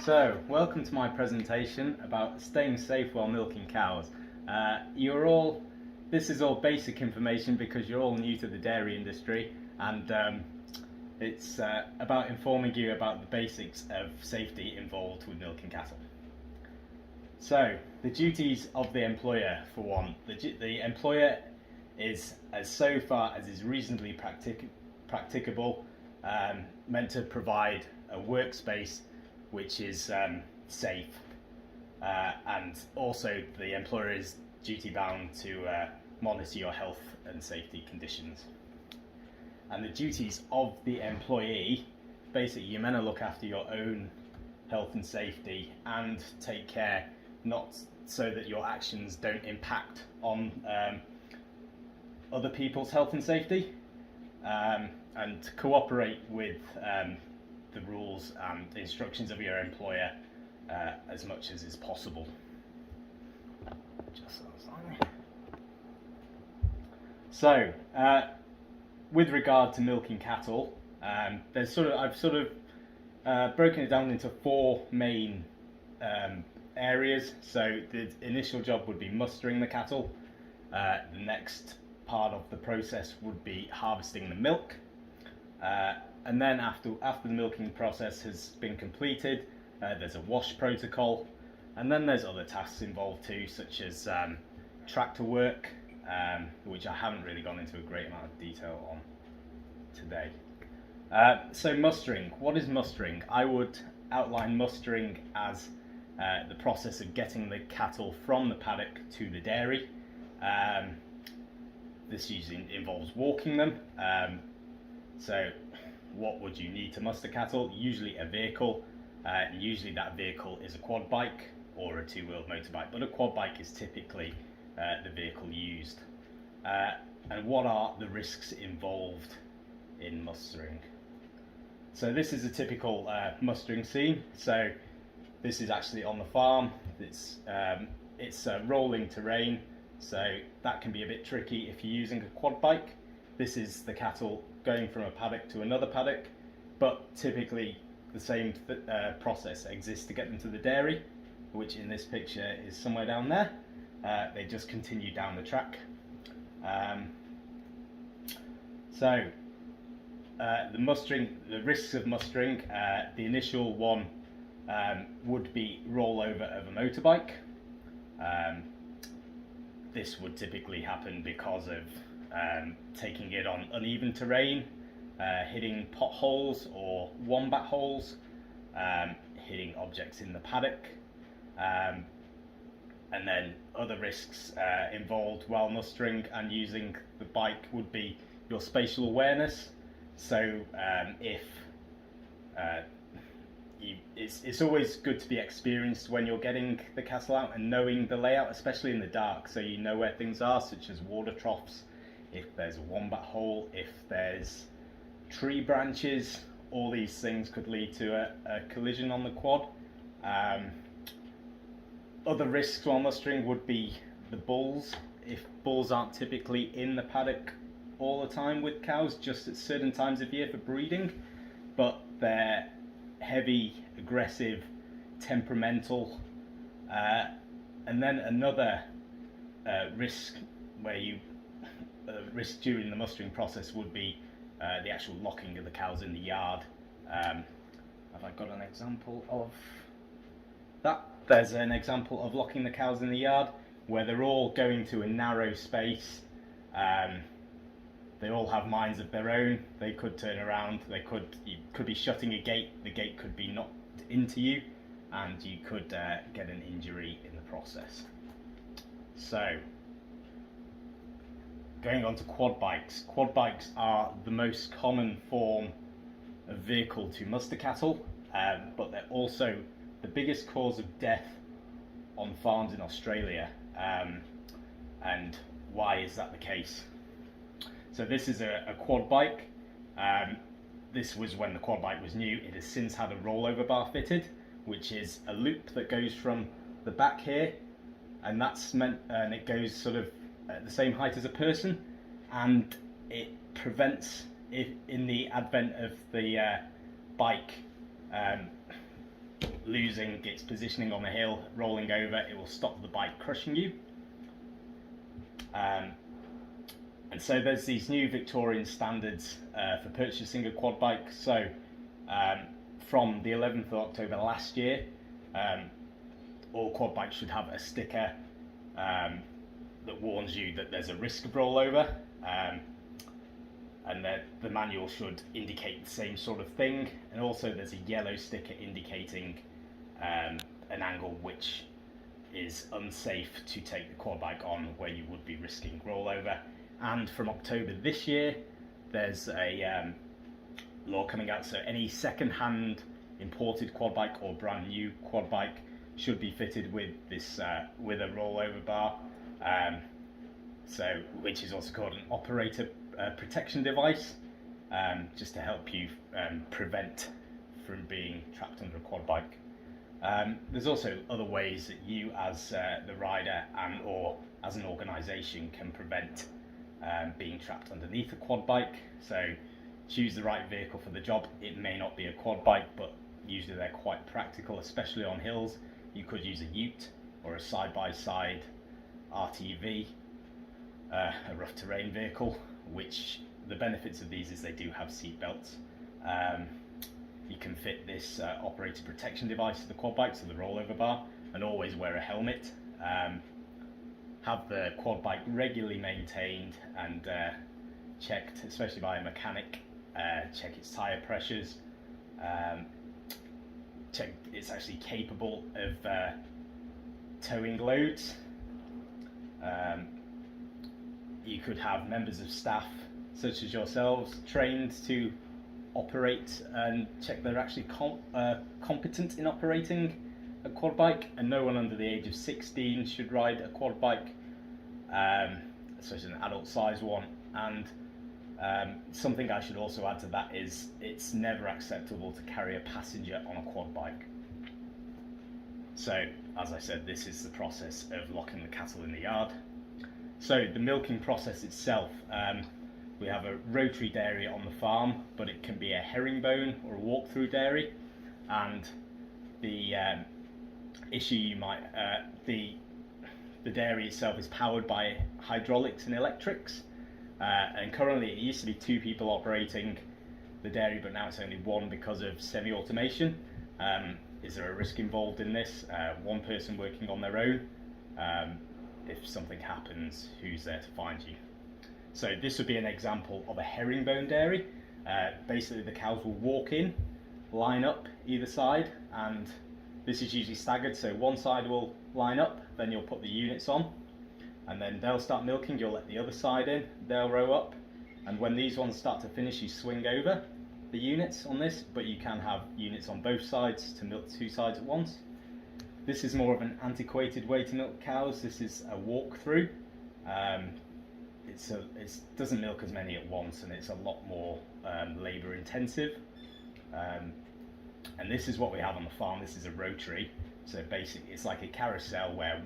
So, welcome to my presentation about staying safe while milking cows. This is all basic information because you're all new to the dairy industry, and it's about informing you about the basics of safety involved with milking cattle. So, the duties of the employer, for one. The employer is, as so far as is reasonably practicable, meant to provide a workspace which is safe, and also the employer is duty bound to monitor your health and safety conditions. And the duties of the employee, basically you're meant to look after your own health and safety and take care not so that your actions don't impact on other people's health and safety, and cooperate with the rules and instructions of your employer as much as is possible. So, with regard to milking cattle, I've sort of broken it down into four main areas. So the initial job would be mustering the cattle. The next part of the process would be harvesting the milk. And then after the milking process has been completed, there's a wash protocol, and then there's other tasks involved too, such as tractor work, which I haven't really gone into a great amount of detail on today. So mustering. What is mustering? I would outline mustering as the process of getting the cattle from the paddock to the dairy. This usually involves walking them. So what would you need to muster cattle? Usually a vehicle. Usually that vehicle is a quad bike or a two-wheeled motorbike, but a quad bike is typically the vehicle used. And what are the risks involved in mustering? So this is a typical mustering scene. So this is actually on the farm. It's rolling terrain, so that can be a bit tricky if you're using a quad bike. This is the cattle going from a paddock to another paddock, but typically the same process exists to get them to the dairy, which in this picture is somewhere down there. They just continue down the track. The risks of mustering, the initial one would be rollover of a motorbike. This would typically happen because of taking it on uneven terrain, hitting potholes or wombat holes, hitting objects in the paddock, and then other risks involved while mustering and using the bike would be your spatial awareness. So it's always good to be experienced when you're getting the cattle out and knowing the layout, especially in the dark, so you know where things are, such as water troughs, if there's a wombat hole, if there's tree branches. All these things could lead to a collision on the quad. Other risks while mustering would be the bulls. If bulls aren't typically in the paddock all the time with cows, just at certain times of year for breeding, but they're heavy, aggressive, temperamental. And then another risk risk during the mustering process would be the actual locking of the cows in the yard. Have I got an example of that? There's an example of locking the cows in the yard where they're all going to a narrow space. They all have minds of their own. They could turn around. You could be shutting a gate. The gate could be knocked into you, and you could get an injury in the process. So, going on to quad bikes. Quad bikes are the most common form of vehicle to muster cattle, but they're also the biggest cause of death on farms in Australia. And why is that the case? So this is a quad bike. This was when the quad bike was new. It has since had a rollover bar fitted, which is a loop that goes from the back here, and it goes sort of at the same height as a person, and it prevents, in the advent of the bike losing its positioning on the hill, rolling over, it will stop the bike crushing you. And so there's these new Victorian standards for purchasing a quad bike. So from the 11th of October last year, all quad bikes should have a sticker that warns you that there's a risk of rollover, and that the manual should indicate the same sort of thing. And also there's a yellow sticker indicating an angle which is unsafe to take the quad bike on, where you would be risking rollover. And from October this year, there's a law coming out, so any second-hand imported quad bike or brand new quad bike should be fitted with this with a rollover bar, which is also called an operator protection device, just to help you prevent from being trapped under a quad bike. There's also other ways that you as the rider and or as an organisation can prevent being trapped underneath a quad bike. So choose the right vehicle for the job. It may not be a quad bike, but usually they're quite practical, especially on hills. You could use a ute or a side-by-side RTV, a rough terrain vehicle, which the benefits of these is they do have seat belts. You can fit this operator protection device to the quad bike, so the rollover bar, and always wear a helmet. Have the quad bike regularly maintained and checked, especially by a mechanic. Check its tyre pressures, check it's actually capable of towing loads. You could have members of staff such as yourselves trained to operate and check they're actually competent in operating a quad bike, and no one under the age of 16 should ride a quad bike, especially an adult size one. And something I should also add to that is it's never acceptable to carry a passenger on a quad bike. So, as I said, this is the process of locking the cattle in the yard. So the milking process itself, we have a rotary dairy on the farm, but it can be a herringbone or a walk-through dairy, and the issue you might the dairy itself is powered by hydraulics and electrics, and currently it used to be 2 people operating the dairy, but now it's only 1 because of semi-automation. Is there a risk involved in this? 1 person working on their own. If something happens, who's there to find you? So this would be an example of a herringbone dairy. Basically the cows will walk in, line up either side, and this is usually staggered, so one side will line up, then you'll put the units on, and then they'll start milking, you'll let the other side in, they'll row up, and when these ones start to finish you swing over the units on this, but you can have units on both sides to milk 2 sides at once. This is more of an antiquated way to milk cows. This is a walk-through. It doesn't milk as many at once, and it's a lot more labour intensive. And this is what we have on the farm. This is a rotary. So basically it's like a carousel where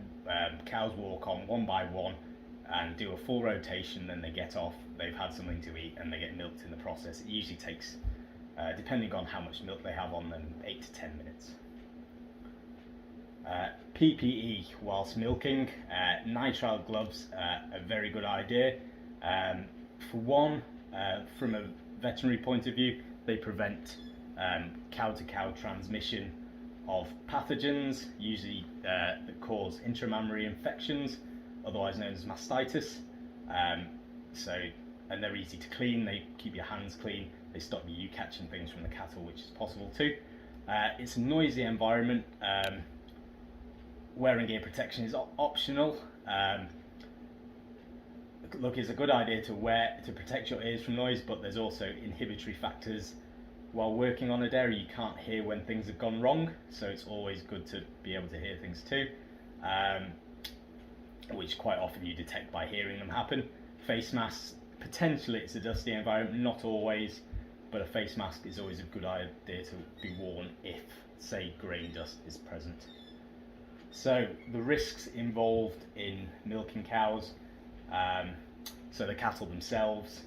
cows walk on one by one and do a full rotation, then they get off, they've had something to eat, and they get milked in the process. It usually takes, depending on how much milk they have on them, 8 to 10 minutes. PPE whilst milking, nitrile gloves, a very good idea. For one, from a veterinary point of view, they prevent cow-to-cow transmission of pathogens, usually that cause intramammary infections, otherwise known as mastitis. And they're easy to clean, they keep your hands clean, they stop you catching things from the cattle, which is possible too. It's a noisy environment. Wearing ear protection is optional. Look, it's a good idea to wear to protect your ears from noise, but there's also inhibitory factors. While working on a dairy, you can't hear when things have gone wrong, so it's always good to be able to hear things too, which quite often you detect by hearing them happen. Face masks, potentially it's a dusty environment, not always, but a face mask is always a good idea to be worn if, say, grain dust is present. So the risks involved in milking cows, so the cattle themselves,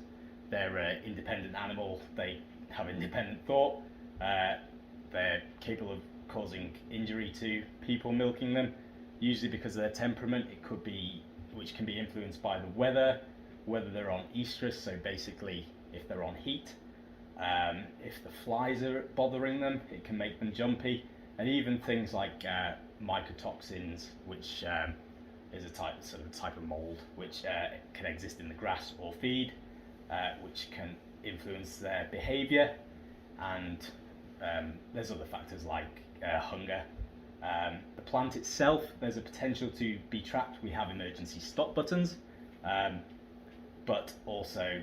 they're an independent animal, they have independent thought, they're capable of causing injury to people milking them, usually because of their temperament. It could be, which can be influenced by the weather, whether they're on estrus, so basically if they're on heat, if the flies are bothering them, it can make them jumpy, and even things like mycotoxins, which is a type of mold which can exist in the grass or feed, which can influence their behaviour, and there's other factors like hunger. The plant itself, there's a potential to be trapped. We have emergency stop buttons, but also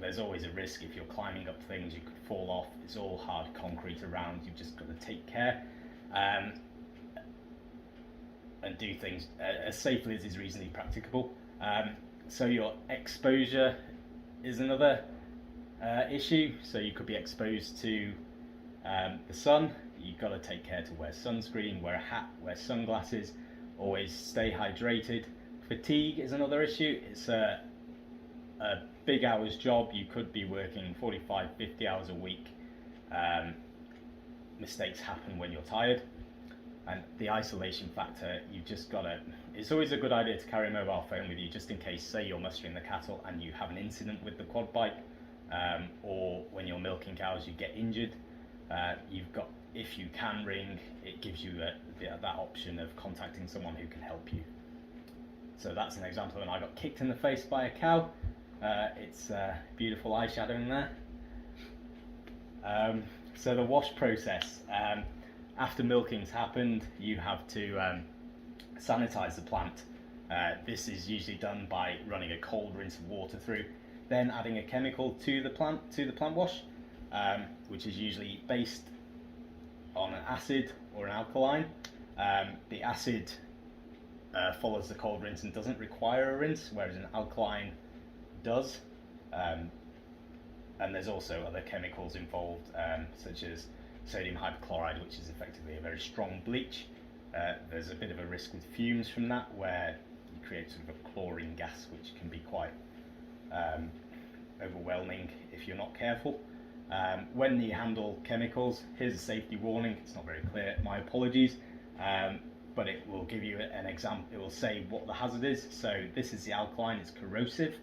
there's always a risk. If you're climbing up things, you could fall off. It's all hard concrete around. You've just got to take care and do things as safely as is reasonably practicable. So your exposure is another issue. So you could be exposed to the sun. You've got to take care to wear sunscreen, wear a hat, wear sunglasses, always stay hydrated. Fatigue is another issue. It's a big hours job. You could be working 45, 50 hours a week. Mistakes happen when you're tired. And the isolation factor, you've just got to, it's always a good idea to carry a mobile phone with you, just in case, say you're mustering the cattle and you have an incident with the quad bike, or when you're milking cows you get injured. You've got, if you can ring, it gives you that option of contacting someone who can help you. So that's an example when I got kicked in the face by a cow. It's beautiful eyeshadowing there. So the wash process. After milking's happened, you have to sanitize the plant. This is usually done by running a cold rinse of water through, then adding a chemical to the plant wash, which is usually based on an acid or an alkaline. The acid follows the cold rinse and doesn't require a rinse, whereas an alkaline does. And there's also other chemicals involved, such as sodium hypochlorite, which is effectively a very strong bleach. There's a bit of a risk with fumes from that, where you create sort of a chlorine gas, which can be quite overwhelming if you're not careful. When you handle chemicals, here's a safety warning. It's not very clear, my apologies, but it will give you an example. It will say what the hazard is. So this is the alkaline. It's corrosive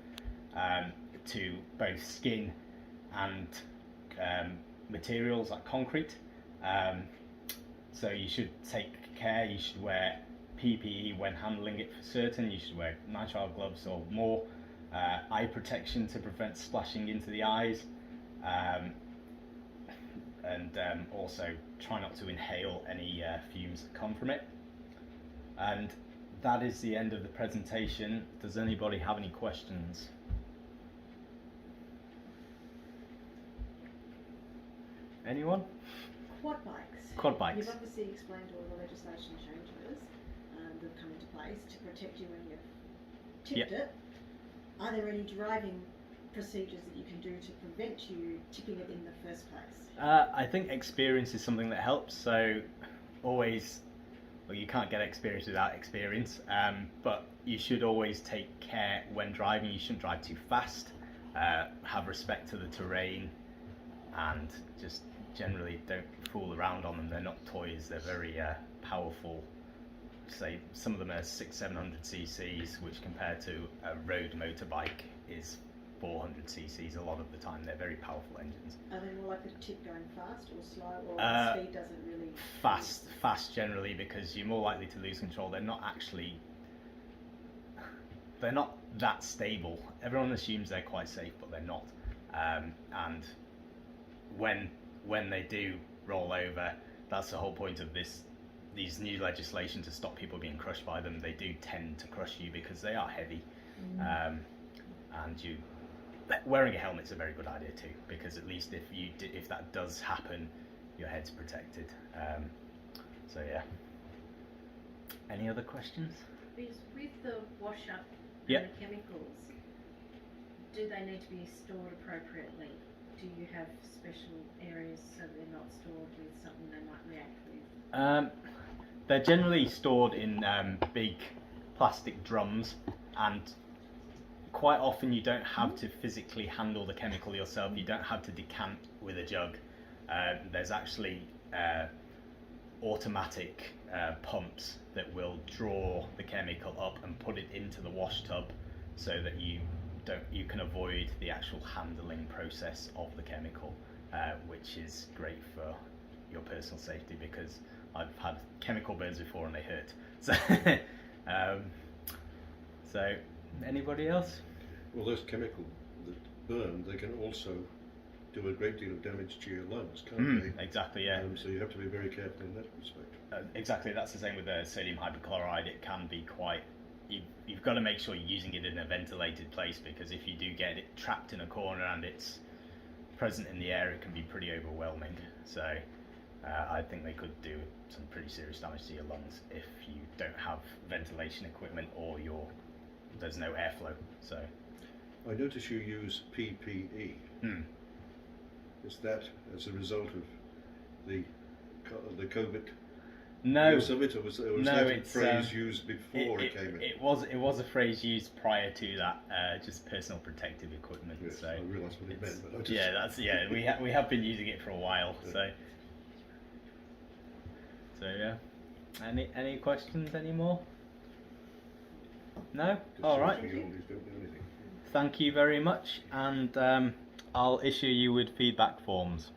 to both skin and materials like concrete. So you should take care. You should wear PPE when handling it for certain. You should wear nitrile gloves or more, eye protection to prevent splashing into the eyes, and also try not to inhale any fumes that come from it. And that is the end of the presentation. Does anybody have any questions? Anyone? Quad bikes. Quad bikes. You've obviously explained all the legislation changes that have come into place to protect you when you've tipped it. Are there any driving procedures that you can do to prevent you tipping it in the first place? I think experience is something that helps. So always, well, you can't get experience without experience, but you should always take care when driving. You shouldn't drive too fast. Have respect to the terrain, and just generally don't fool around on them. They're not toys. They're very powerful. Say some of them are 600-700 cc's, which compared to a road motorbike is 400 cc's. A lot of the time, they're very powerful engines. Are they more likely to tip going fast or slow, or the speed doesn't really? Fast generally, because you're more likely to lose control. They're not that stable. Everyone assumes they're quite safe, but they're not. And when they do roll over, that's the whole point of these new legislation, to stop people being crushed by them. They do tend to crush you because they are heavy. And wearing a helmet's a very good idea too, because at least if that does happen, your head's protected. So yeah. Any other questions? Because with the wash up and Yep. the chemicals, do they need to be stored appropriately? Do you have special areas so they're not stored with something they might react with? They're generally stored in big plastic drums, and quite often you don't have to physically handle the chemical yourself. You don't have to decant with a jug. There's actually automatic pumps that will draw the chemical up and put it into the wash tub, so that you can avoid the actual handling process of the chemical, which is great for your personal safety, because I've had chemical burns before and they hurt. So, so anybody else? Well, those chemical that burn, they can also do a great deal of damage to your lungs, can't they? Exactly, yeah. So you have to be very careful in that respect. Exactly, that's the same with the sodium hypochlorite. It can be quite. You've got to make sure you're using it in a ventilated place, because if you do get it trapped in a corner and it's present in the air, it can be pretty overwhelming. So I think they could do some pretty serious damage to your lungs if you don't have ventilation equipment or there's no airflow. So I notice you use PPE. Is that as a result of the COVID no, use of it, or was no, that a it's, phrase used before it came in? It was a phrase used prior to that, just personal protective equipment. Yes, So I realise what it meant, but I just... we have been using it for a while. Yeah. So yeah. Any questions anymore? No? Just All so right. we oldies don't do anything. Thank you very much, and I'll issue you with feedback forms.